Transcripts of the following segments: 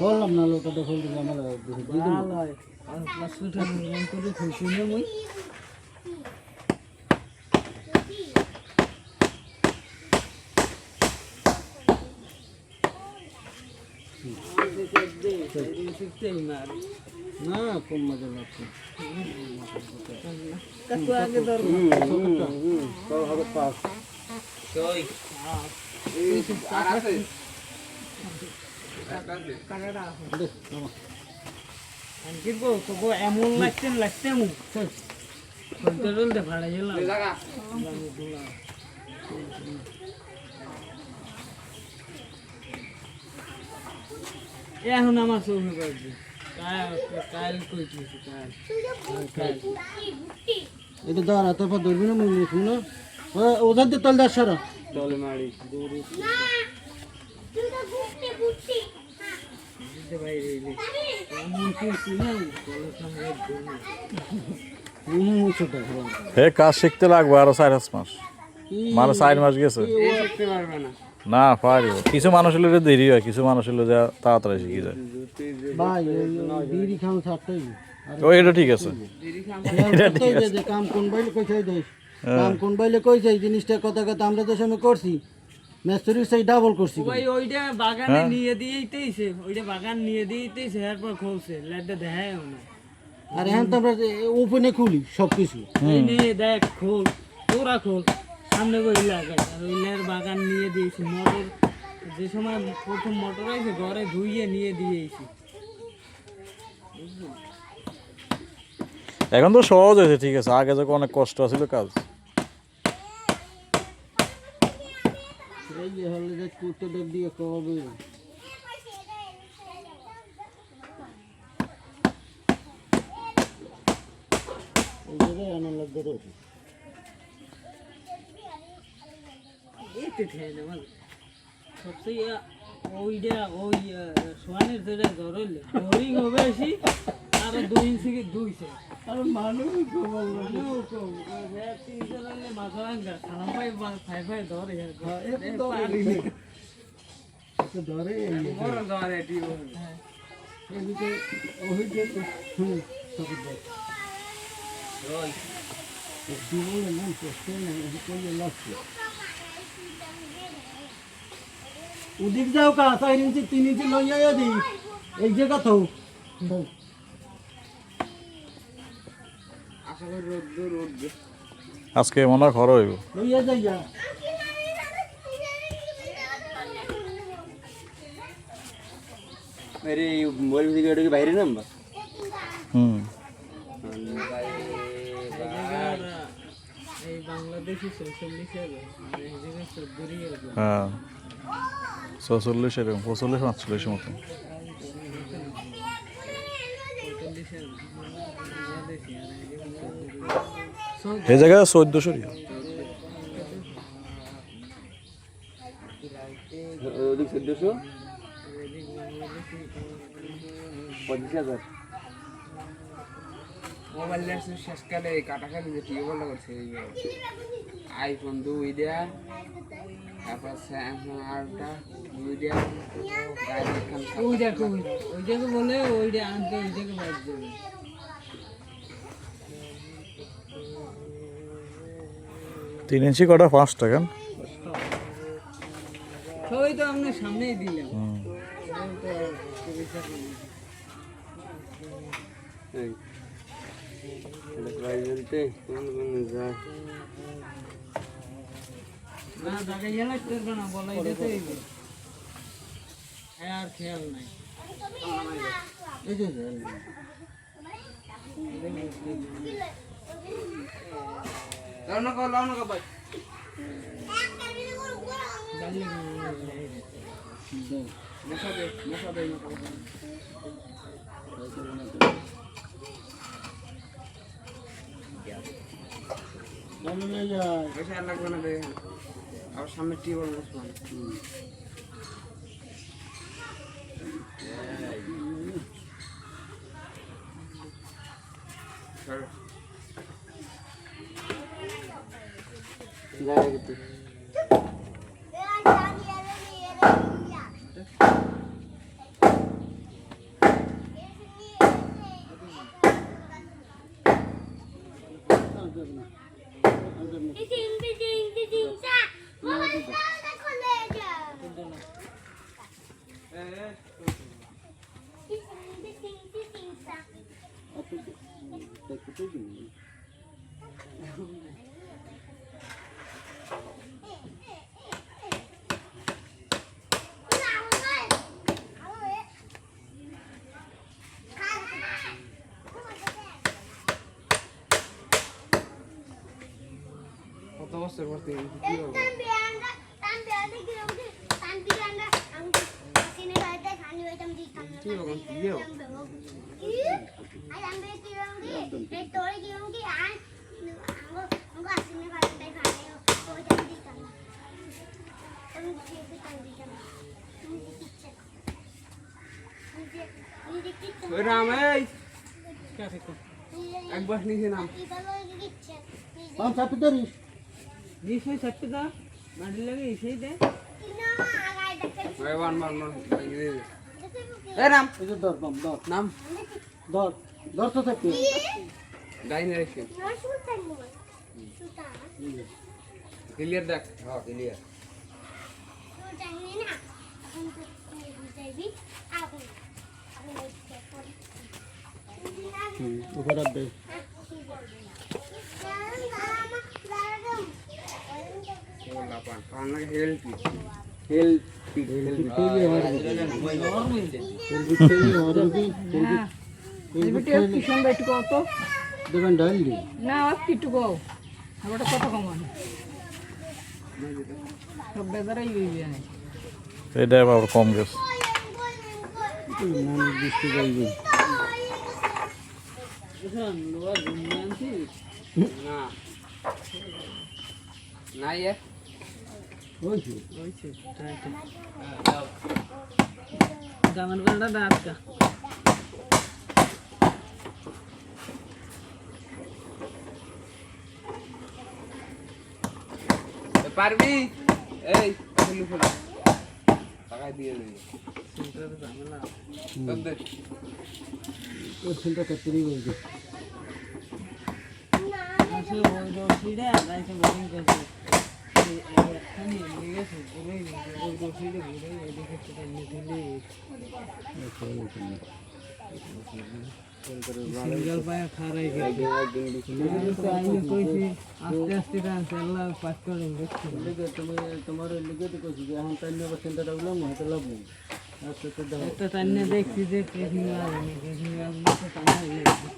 করলাম না লোকটা দেখল আমার খুশি না মুই না কম মজা লাগছে কত আগে ধরো হবে পাস কই আর আছে কানাডা দেখ আনকির গো তো এমন লাগতে মু কন্ট্রোল দে ভাড়া গেলাম এই জায়গা এখন আমার চোখে পড়ছে কাল কইছিস কাল এটা ধর তারপর ধরবি না মুখ শুনো ওদের তো তল দাস সারা তলে মারি দৌড়ি ভাই রে হে কাজ শিখতে লাগবে আরো 4 মাস মানে 4 মাস গেছে শিখতে পারবে না না পারিব কিছু মানুষ হলে দেরি হয় কিছু মানুষ হলে যা তাড়াতাড়ি শিখে যায় ভাই বিড়ি খাও ছাড়তেই ও এটা ঠিক আছে এটা ঠিক আছে কাম কোন বাইলে কইছে দেশ কাম কোন বাইলে কইছে এই জিনিসটা কথা কথা আমরা তো সময় করছি মেস্তুরি সেই ডাবল করছি ভাই ওইটা বাগানে নিয়ে দিয়েইতেইছে ওইটা বাগান নিয়ে দিয়েইতেইছে এরপর খুলছে লেটটা দেখায়ও না আর এখন তো আমরা ওপেনে খুলি সবকিছু এই নিয়ে দেখ খোল পুরা খোল সামনে কই লাগাই আর ওইলের বাগান নিয়ে দিয়েছি মোটর যে সময় প্রথম মোটর আইছে ঘরে ধুইয়ে নিয়ে দিয়েছি এখন তো সহজ হয়েছে ঠিক আছে আগে যখন অনেক কষ্ট ছিল কাজ এই যে হলে যে কুতো ডব দিয়ে কবে এই যে আনা লাগবে রোজ এতে ঠেলে মানে সবচেয়ে ওইটা ওই সোয়ানের যেটা ধরলে বোরিং হবে বেশি আর 2 ইঞ্চি কি 2 আর মানুষ কমাল তিনজন হলে মাথাঙ্গা খারাপ ভাই ভাই ধরে ধরে বড় ধরে টিও হ্যাঁ এদিকে ওই যে রই টিও না পোস্টে না কোন লাগছে উদিক যাও কা 4 ইঞ্চি 3 ইঞ্চি লইয়া দি এই যে কথা আশা করি রোদ আজকে মনে হয় খরা হইব লইয়া যাইয়া मेरे मोबाइल में वीडियो के बाहर है ना হুম এই বাংলাদেশি 46 এর এই জায়গা 14 এর হ্যাঁ 46 এরকম 45 45 মতো এই জায়গায় 1400 ओदिक 1400 25,000 মোবাইল লেন্সের শেষকালে কাটাকাটি যে টিউবওয়েলটা করছে আইফোন 2 দেয়া তারপর স্যামসাং আরটা 2 দেয়া গাড়ি খান ওই দেখো ওই জায়গা বলে ওইটা আনতে ওই জায়গা বাদ দেবে 3 ইঞ্চি কটা 5 টাকা সবই তো আমরা সামনেই দিলাম না জায়গা গেলে করবে না বলাই দিতে আর খেয়াল নাই এই যে লাও না ভাই লাগবে না আর সামনে টিউবওয়েল বসবান জায়গা কিন্তু কত বছর করতে কি হবে ওই রাম এই একবার নিচে নাম পাম চাপি ধরিস নিশ্চয়ই সত্যি দা মাটি লাগে এসেই দে ওই ওয়ান ওয়ান ওয়ান এই রাম এই যে ধর পাম ধর নাম ধর ধর তো চাপি ডাইনে রেখে ক্লিয়ার দেখ হ্যাঁ ক্লিয়ার উপরে দে ওলা পান পান হেলথ হেলথ পিছন বাইটু কত দেবেন ডাইলি না কিটু গো ওটা কত কমান সব বেজারাই হইবে না এটা আবার কম গেছে মানুষ বৃষ্টি যাইবে লোয়া ঘুমিয়ে আনছি না না এ হয়েছে হইছে জামান বেলটা দাঁতটা পারবি এই ফুলু ফুলু টাকা দিয়ে দে সেন্টারে ঝামেলা তব দে ওই ছেলেটা কাটতেই বলছে আছে ওই দর্শিটা গাইছে বোলিং করছে এখানে নিয়ে গেছে ওই দর্শিটা ঘুরে এদিকে সেটা নিয়ে দিলে সিঙ্গেল পায়ে খারাই গেছে আমি কইছি আস্তে আস্তে টানছে আল্লাহ পাস করে দেখছি তোমার লিগে তো কইছি যে এখন তাই নিয়ে চিন্তাটা বললাম না এটা লাভ নেই আস্তে আস্তে দাও একটা টান্নে দেখছি যে কেকিং লাগবে কেকিং লাগবে তো টান্না লাগবে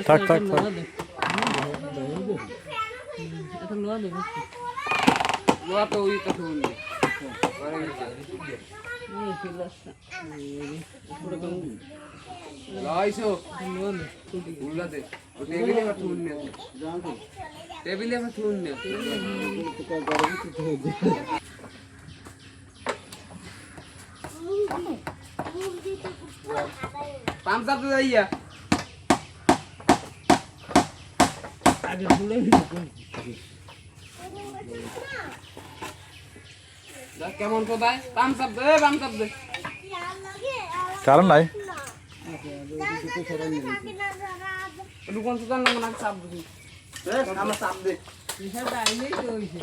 থাক থাক থাক এটা লোয়া দেবে লোয়া তো ওই কথা বললি পরে গেছে এই ফিলাসটা লাইছো লোয়া দে উল্লা দে ও টেবিলে বা থুন নে টেবিলে বা থুন নে পাম চাপ তো যাইয়া আগে ভুলে কেমন কোথায় পাম চাপ দে পাম চাপ দে কারণ নাই রুকন সুতান না চাপ দিছি আমার চাপ দে হিসাবটা আইলেই তো হইছে